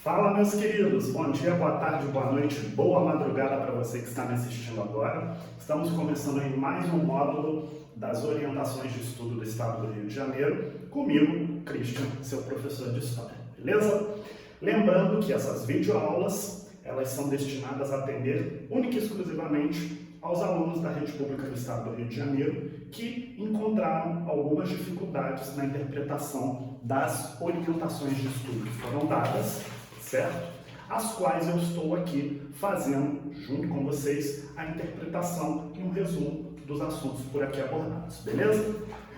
Fala, meus queridos, bom dia, boa tarde, boa noite, boa madrugada para você que está me assistindo agora. Estamos começando aí mais um módulo das orientações de estudo do Estado do Rio de Janeiro, comigo, Christian, seu professor de História, beleza? Lembrando que essas videoaulas, elas são destinadas a atender única e exclusivamente aos alunos da rede pública do Estado do Rio de Janeiro que encontraram algumas dificuldades na interpretação das orientações de estudo que foram dadas, certo? As quais eu estou aqui fazendo, junto com vocês, a interpretação e um resumo dos assuntos por aqui abordados, beleza?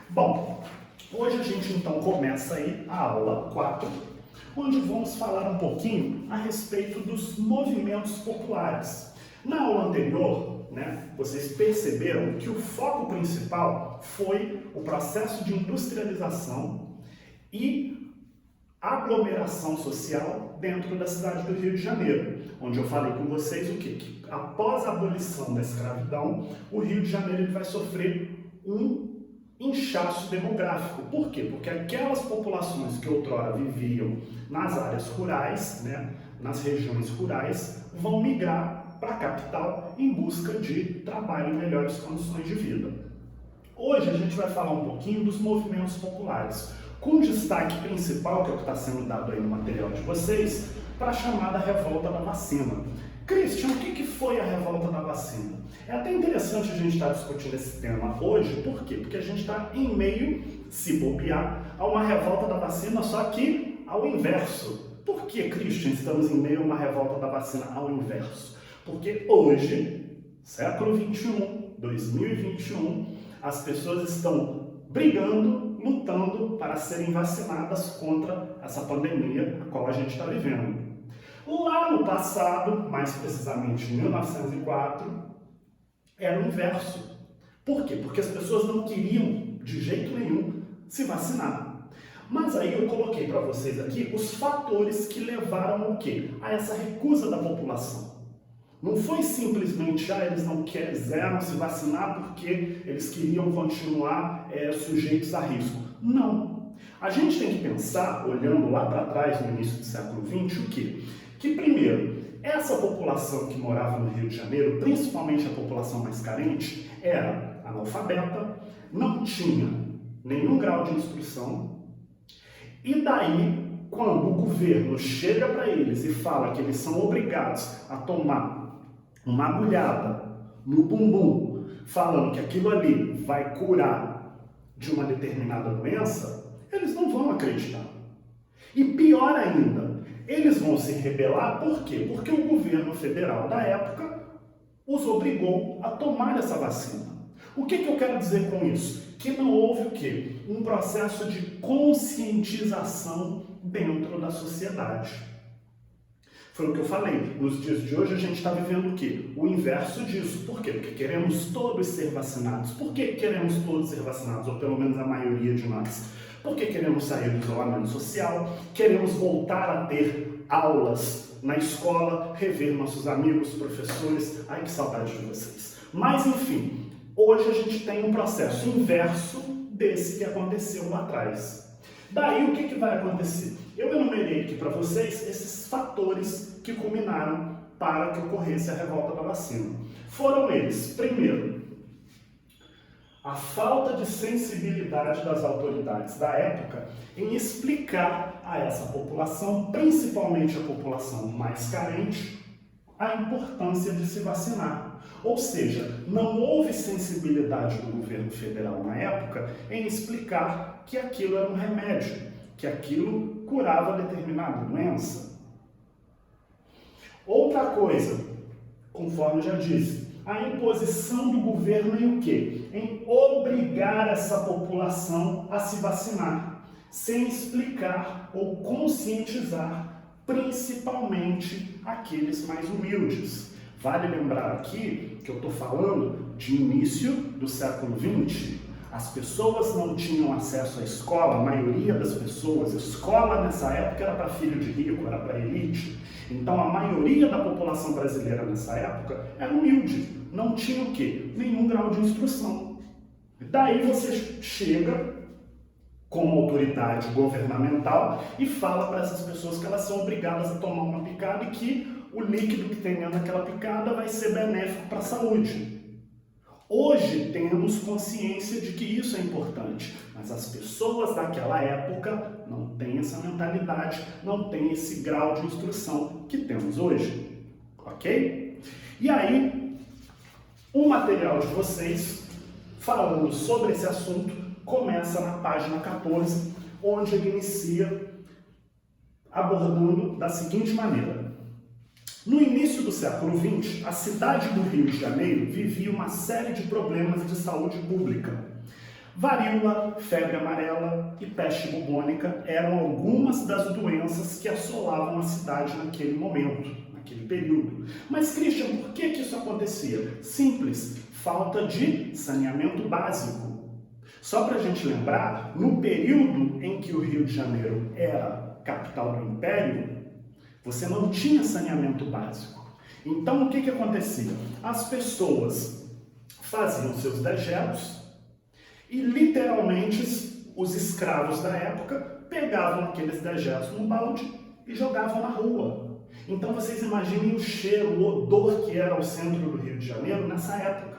Bom, hoje a gente então começa aí a aula 4, onde vamos falar um pouquinho a respeito dos movimentos populares. Na aula anterior, vocês perceberam que o foco principal foi o processo de industrialização e aglomeração social dentro da cidade do Rio de Janeiro, onde eu falei com vocês o quê? Que após a abolição da escravidão, o Rio de Janeiro ele vai sofrer um inchaço demográfico. Por quê? Porque aquelas populações que outrora viviam nas áreas rurais, nas regiões rurais, vão migrar para a capital em busca de trabalho e melhores condições de vida. Hoje a gente vai falar um pouquinho dos movimentos populares, com destaque principal, que é o que está sendo dado aí no material de vocês, para a chamada Revolta da Vacina. Christian, o que foi a Revolta da Vacina? É até interessante a gente estar discutindo esse tema hoje, por quê? Porque a gente está em meio, se bobear, a uma Revolta da Vacina, só que ao inverso. Por que, Christian, estamos em meio a uma Revolta da Vacina ao inverso? Porque hoje, século XXI, 2021, as pessoas estão brigando, lutando para serem vacinadas contra essa pandemia a qual a gente está vivendo. Lá no passado, mais precisamente em 1904, era o inverso. Por quê? Porque as pessoas não queriam, de jeito nenhum, se vacinar. Mas aí eu coloquei para vocês aqui os fatores que levaram o quê? A essa recusa da população. Não foi simplesmente, eles não quiseram se vacinar porque eles queriam continuar sujeitos a risco. Não. A gente tem que pensar, olhando lá para trás, no início do século XX, o quê? Que primeiro, essa população que morava no Rio de Janeiro, principalmente a população mais carente, era analfabeta, não tinha nenhum grau de instrução, e daí, quando o governo chega para eles e fala que eles são obrigados a tomar uma agulhada no bumbum, falando que aquilo ali vai curar de uma determinada doença, eles não vão acreditar. E pior ainda, eles vão se rebelar, por quê? Porque o governo federal da época os obrigou a tomar essa vacina. O que eu quero dizer com isso? Que não houve o quê? Um processo de conscientização dentro da sociedade. Foi o que eu falei, nos dias de hoje a gente está vivendo o quê? O inverso disso. Por quê? Porque queremos todos ser vacinados. Por que queremos todos ser vacinados? Ou pelo menos a maioria de nós. Porque queremos sair do isolamento social, queremos voltar a ter aulas na escola, rever nossos amigos, professores. Ai, que saudade de vocês. Mas, enfim, hoje a gente tem um processo inverso desse que aconteceu lá atrás. Daí, o que vai acontecer? Eu enumerei aqui para vocês esses fatores que culminaram para que ocorresse a revolta da vacina. Foram eles, primeiro, a falta de sensibilidade das autoridades da época em explicar a essa população, principalmente a população mais carente, a importância de se vacinar. Ou seja, não houve sensibilidade do governo federal na época em explicar que aquilo era um remédio, que aquilo curava determinada doença. Outra coisa, conforme já disse, a imposição do governo em o quê? Em obrigar essa população a se vacinar, sem explicar ou conscientizar principalmente aqueles mais humildes. Vale lembrar aqui que eu estou falando de início do século XX. As pessoas não tinham acesso à escola, a maioria das pessoas. A escola nessa época era para filho de rico, era para elite. Então a maioria da população brasileira nessa época era humilde, não tinha o quê? Nenhum grau de instrução. Daí você chega como autoridade governamental e fala para essas pessoas que elas são obrigadas a tomar uma picada e que o líquido que tem dentro daquela picada vai ser benéfico para a saúde. Hoje temos consciência de que isso é importante, mas as pessoas daquela época não têm essa mentalidade, não têm esse grau de instrução que temos hoje, ok? E aí, o material de vocês, falando sobre esse assunto, começa na página 14, onde ele inicia abordando da seguinte maneira. No início do século XX, a cidade do Rio de Janeiro vivia uma série de problemas de saúde pública. Varíola, febre amarela e peste bubônica eram algumas das doenças que assolavam a cidade naquele momento, naquele período. Mas, Christian, por que isso acontecia? Simples, falta de saneamento básico. Só para a gente lembrar, no período em que o Rio de Janeiro era capital do Império, você não tinha saneamento básico. Então, o que acontecia? As pessoas faziam seus dejetos e, literalmente, os escravos da época pegavam aqueles dejetos no balde e jogavam na rua. Então, vocês imaginem o cheiro, o odor que era o centro do Rio de Janeiro nessa época.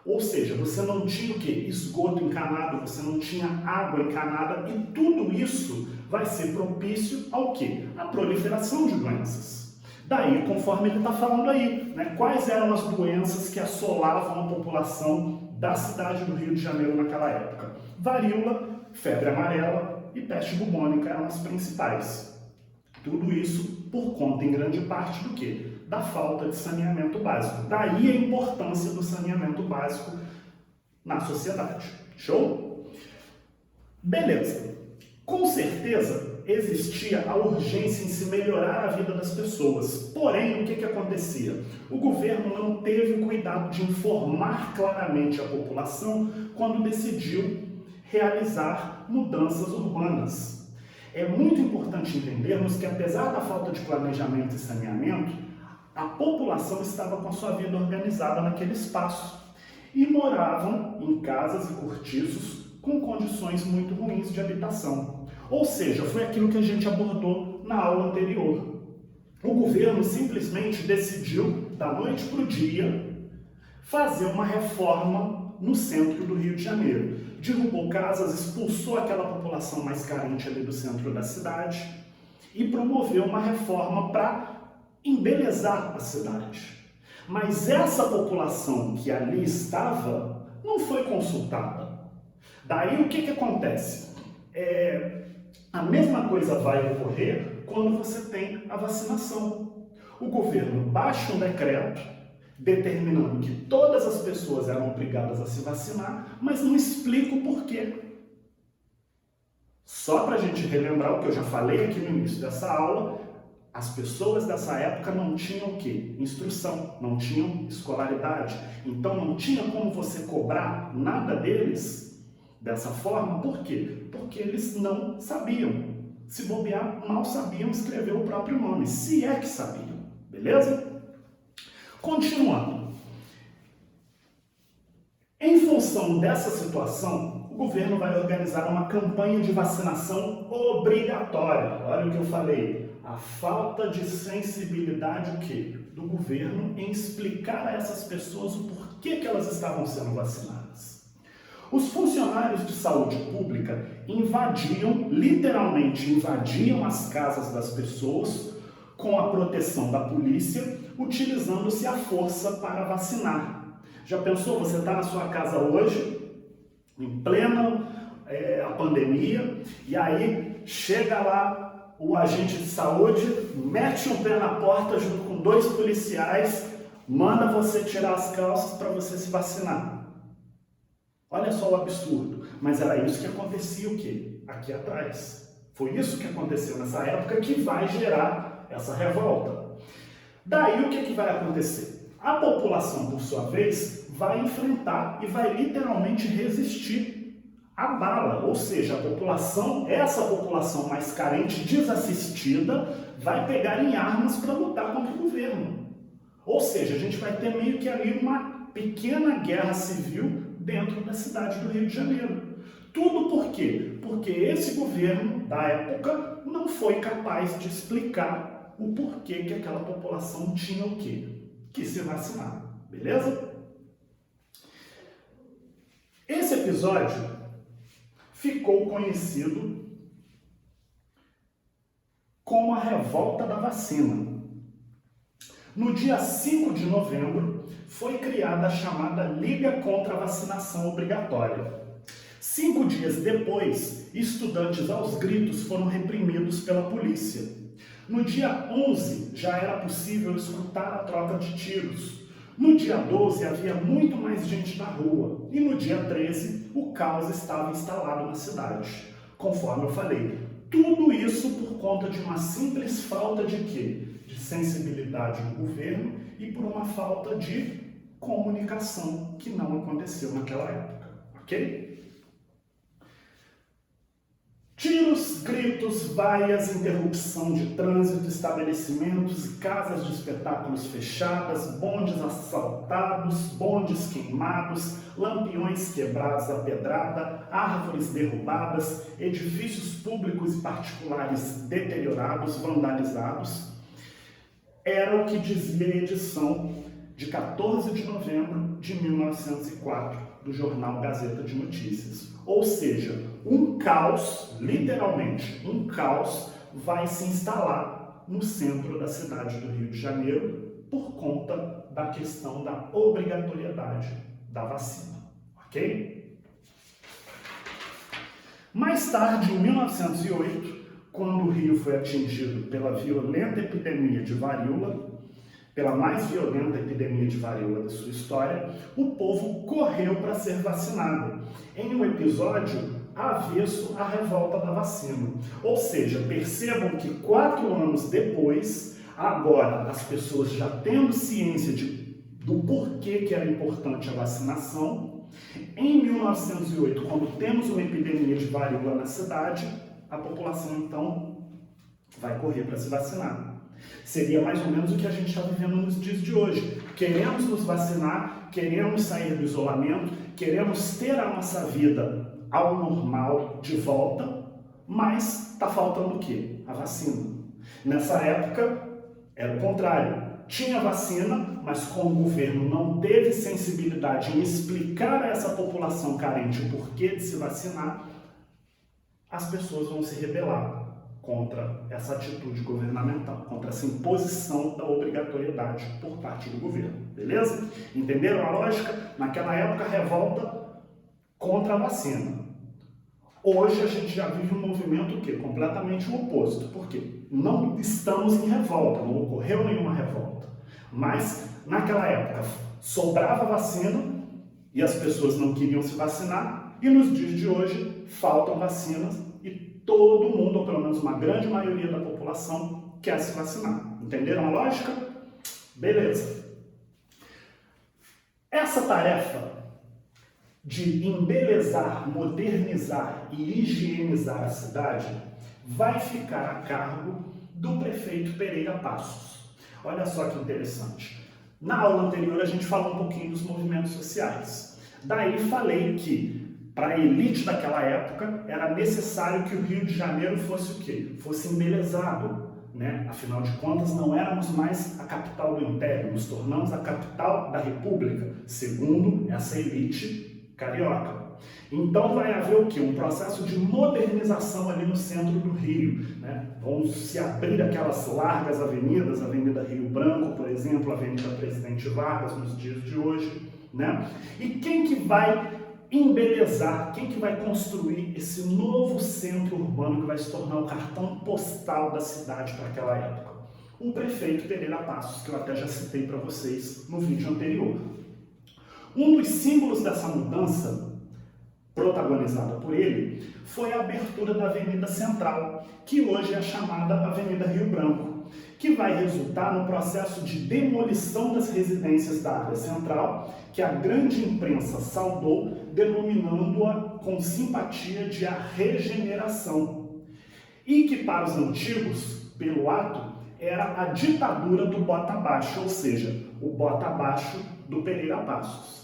Ou seja, você não tinha o quê? Esgoto encanado, você não tinha água encanada e tudo isso vai ser propício ao quê? A proliferação de doenças. Daí, conforme ele está falando aí, né? Quais eram as doenças que assolavam a população da cidade do Rio de Janeiro naquela época? Varíola, febre amarela e peste bubônica eram as principais. Tudo isso por conta, em grande parte, do quê? Da falta de saneamento básico. Daí a importância do saneamento básico na sociedade. Show? Beleza. Com certeza existia a urgência em se melhorar a vida das pessoas. Porém, o que acontecia? O governo não teve o cuidado de informar claramente a população quando decidiu realizar mudanças urbanas. É muito importante entendermos que, apesar da falta de planejamento e saneamento, a população estava com a sua vida organizada naquele espaço e moravam em casas e cortiços com condições muito ruins de habitação. Ou seja, foi aquilo que a gente abordou na aula anterior. O governo simplesmente decidiu, da noite para o dia, fazer uma reforma no centro do Rio de Janeiro. Derrubou casas, expulsou aquela população mais carente ali do centro da cidade e promoveu uma reforma para embelezar a cidade. Mas essa população que ali estava não foi consultada. Daí o que acontece? A mesma coisa vai ocorrer quando você tem a vacinação. O governo baixa um decreto determinando que todas as pessoas eram obrigadas a se vacinar, mas não explica o porquê. Só para a gente relembrar o que eu já falei aqui no início dessa aula, as pessoas dessa época não tinham o quê? Instrução, não tinham escolaridade. Então não tinha como você cobrar nada deles dessa forma. Por quê? Porque eles não sabiam. Se bobear, mal sabiam escrever o próprio nome, se é que sabiam. Beleza? Continuando. Em função dessa situação, o governo vai organizar uma campanha de vacinação obrigatória. Olha o que eu falei. A falta de sensibilidade o quê? Do governo em explicar a essas pessoas o porquê que elas estavam sendo vacinadas. Os funcionários de saúde pública literalmente invadiam as casas das pessoas com a proteção da polícia, utilizando-se a força para vacinar. Já pensou, você está na sua casa hoje, em plena a pandemia, e aí chega lá o agente de saúde, mete um pé na porta junto com 2 policiais, manda você tirar as calças para você se vacinar. Olha só o absurdo. Mas era isso que acontecia o quê? Aqui atrás. Foi isso que aconteceu nessa época que vai gerar essa revolta. Daí o que vai acontecer? A população, por sua vez, vai enfrentar e vai literalmente resistir à bala. Ou seja, essa população mais carente, desassistida, vai pegar em armas para lutar contra o governo. Ou seja, a gente vai ter meio que ali uma pequena guerra civil dentro da cidade do Rio de Janeiro. Tudo por quê? Porque esse governo da época não foi capaz de explicar o porquê que aquela população tinha o quê? Que se vacinar, beleza? Esse episódio ficou conhecido como a revolta da vacina. No dia 5 de novembro, foi criada a chamada Liga contra a Vacinação Obrigatória. 5 dias depois, estudantes aos gritos foram reprimidos pela polícia. No dia 11, já era possível escutar a troca de tiros. No dia 12, havia muito mais gente na rua. E no dia 13, o caos estava instalado na cidade. Conforme eu falei, tudo isso por conta de uma simples falta de quê? De sensibilidade do governo e por uma falta de comunicação que não aconteceu naquela época, ok? Tiros, gritos, vaias, interrupção de trânsito, estabelecimentos, casas de espetáculos fechadas, bondes assaltados, bondes queimados, lampiões quebrados à pedrada, árvores derrubadas, edifícios públicos e particulares deteriorados, vandalizados. Era o que dizia a edição de 14 de novembro de 1904 do jornal Gazeta de Notícias. Ou seja, um caos, literalmente, um caos vai se instalar no centro da cidade do Rio de Janeiro por conta da questão da obrigatoriedade da vacina, ok? Mais tarde, em 1908, quando o Rio foi atingido pela violenta epidemia de varíola, pela mais violenta epidemia de varíola da sua história, o povo correu para ser vacinado, em um episódio avesso à revolta da vacina. Ou seja, percebam que 4 anos depois, agora as pessoas já tendo ciência do porquê que era importante a vacinação, em 1908, quando temos uma epidemia de varíola na cidade, a população então vai correr para se vacinar. Seria mais ou menos o que a gente está vivendo nos dias de hoje. Queremos nos vacinar, queremos sair do isolamento, queremos ter a nossa vida ao normal de volta, mas está faltando o quê? A vacina. Nessa época, era o contrário. Tinha vacina, mas como o governo não teve sensibilidade em explicar a essa população carente o porquê de se vacinar, as pessoas vão se rebelar contra essa atitude governamental, contra essa imposição da obrigatoriedade por parte do governo, beleza? Entenderam a lógica? Naquela época, revolta contra a vacina. Hoje a gente já vive um movimento que completamente o oposto. Por quê? Não estamos em revolta, não ocorreu nenhuma revolta. Mas naquela época sobrava vacina e as pessoas não queriam se vacinar, e nos dias de hoje faltam vacinas e todo mundo, ou pelo menos uma grande maioria da população, quer se vacinar. Entenderam a lógica? Beleza. Essa tarefa de embelezar, modernizar e higienizar a cidade vai ficar a cargo do prefeito Pereira Passos. Olha só que interessante. Na aula anterior a gente falou um pouquinho dos movimentos sociais. Daí falei que para a elite daquela época era necessário que o Rio de Janeiro fosse o quê? Fosse embelezado, né? Afinal de contas, não éramos mais a capital do Império, nos tornamos a capital da República, segundo essa elite carioca. Então vai haver o quê? Um processo de modernização ali no centro do Rio, né? Vão se abrir aquelas largas avenidas, a Avenida Rio Branco, por exemplo, a Avenida Presidente Vargas nos dias de hoje, né? E quem que vai embelezar, quem que vai construir esse novo centro urbano que vai se tornar o cartão postal da cidade para aquela época? O prefeito Pereira Passos, que eu até já citei para vocês no vídeo anterior. Um dos símbolos dessa mudança, protagonizada por ele, foi a abertura da Avenida Central, que hoje é chamada Avenida Rio Branco, que vai resultar no processo de demolição das residências da área central, que a grande imprensa saudou, denominando-a com simpatia de a regeneração, e que para os antigos, pelo ato, era a ditadura do bota abaixo, ou seja, o bota abaixo do Pereira Passos.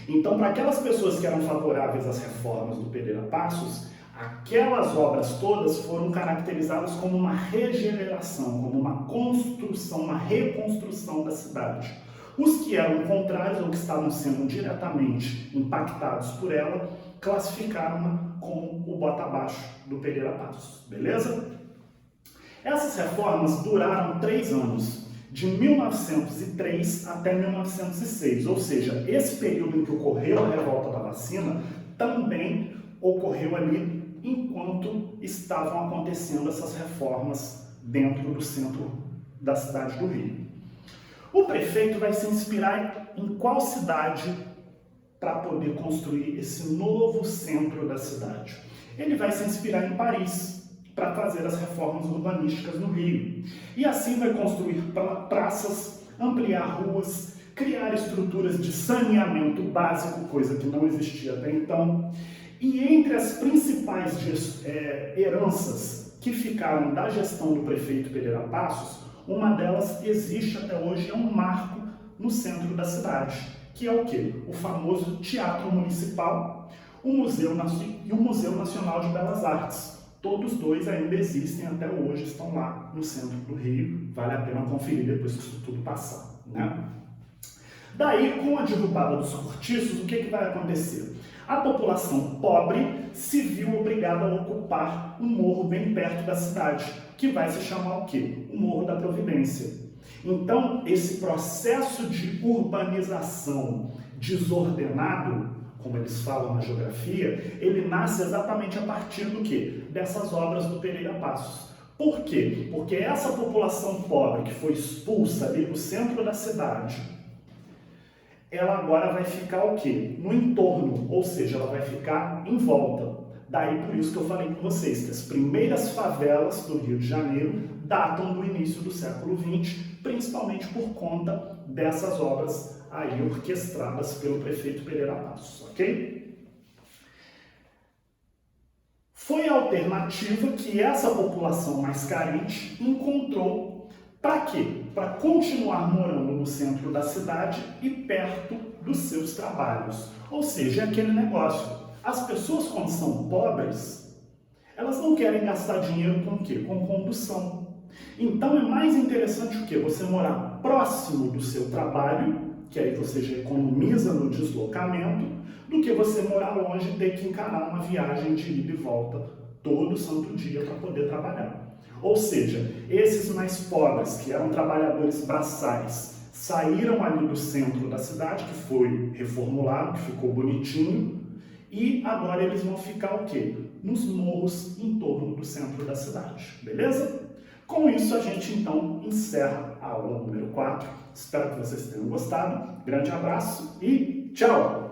Então, para aquelas pessoas que eram favoráveis às reformas do Pereira Passos, aquelas obras todas foram caracterizadas como uma regeneração, como uma construção, uma reconstrução da cidade. Os que eram contrários ou que estavam sendo diretamente impactados por ela, classificaram-na como o bota abaixo do Pereira Passos, beleza? Essas reformas duraram 3 anos, de 1903 até 1906, ou seja, esse período em que ocorreu a revolta da vacina também ocorreu ali enquanto estavam acontecendo essas reformas dentro do centro da cidade do Rio. O prefeito vai se inspirar em qual cidade para poder construir esse novo centro da cidade? Ele vai se inspirar em Paris para fazer as reformas urbanísticas no Rio. E assim vai construir praças, ampliar ruas, criar estruturas de saneamento básico, coisa que não existia até então. E entre as principais heranças que ficaram da gestão do prefeito Pereira Passos, uma delas existe até hoje, é um marco no centro da cidade, que é o quê? O famoso Teatro Municipal e o Museu Nacional de Belas Artes. Todos dois ainda existem até hoje, estão lá no centro do Rio, vale a pena conferir depois que isso tudo passar, né? Daí, com a derrubada dos cortiços, o que vai acontecer? A população pobre se viu obrigada a ocupar um morro bem perto da cidade, que vai se chamar o quê? O Morro da Providência. Então, esse processo de urbanização desordenado, como eles falam na geografia, ele nasce exatamente a partir do quê? Dessas obras do Pereira Passos. Por quê? Porque essa população pobre que foi expulsa ali do centro da cidade, ela agora vai ficar o quê? No entorno, ou seja, ela vai ficar em volta. Daí por isso que eu falei com vocês que as primeiras favelas do Rio de Janeiro datam do início do século XX, principalmente por conta dessas obras aí orquestradas pelo prefeito Pereira Passos, ok? Foi a alternativa que essa população mais carente encontrou para quê? Para continuar morando no centro da cidade e perto dos seus trabalhos. Ou seja, é aquele negócio. As pessoas, quando são pobres, elas não querem gastar dinheiro com o quê? Com condução. Então é mais interessante o quê? Você morar próximo do seu trabalho, que aí você já economiza no deslocamento, do que você morar longe e ter que encarar uma viagem de ida e volta todo santo dia para poder trabalhar. Ou seja, esses mais pobres, que eram trabalhadores braçais, saíram ali do centro da cidade, que foi reformulado, que ficou bonitinho, e agora eles vão ficar o quê? Nos morros em torno do centro da cidade, beleza? Com isso a gente então encerra a aula número 4. Espero que vocês tenham gostado. Grande abraço e tchau!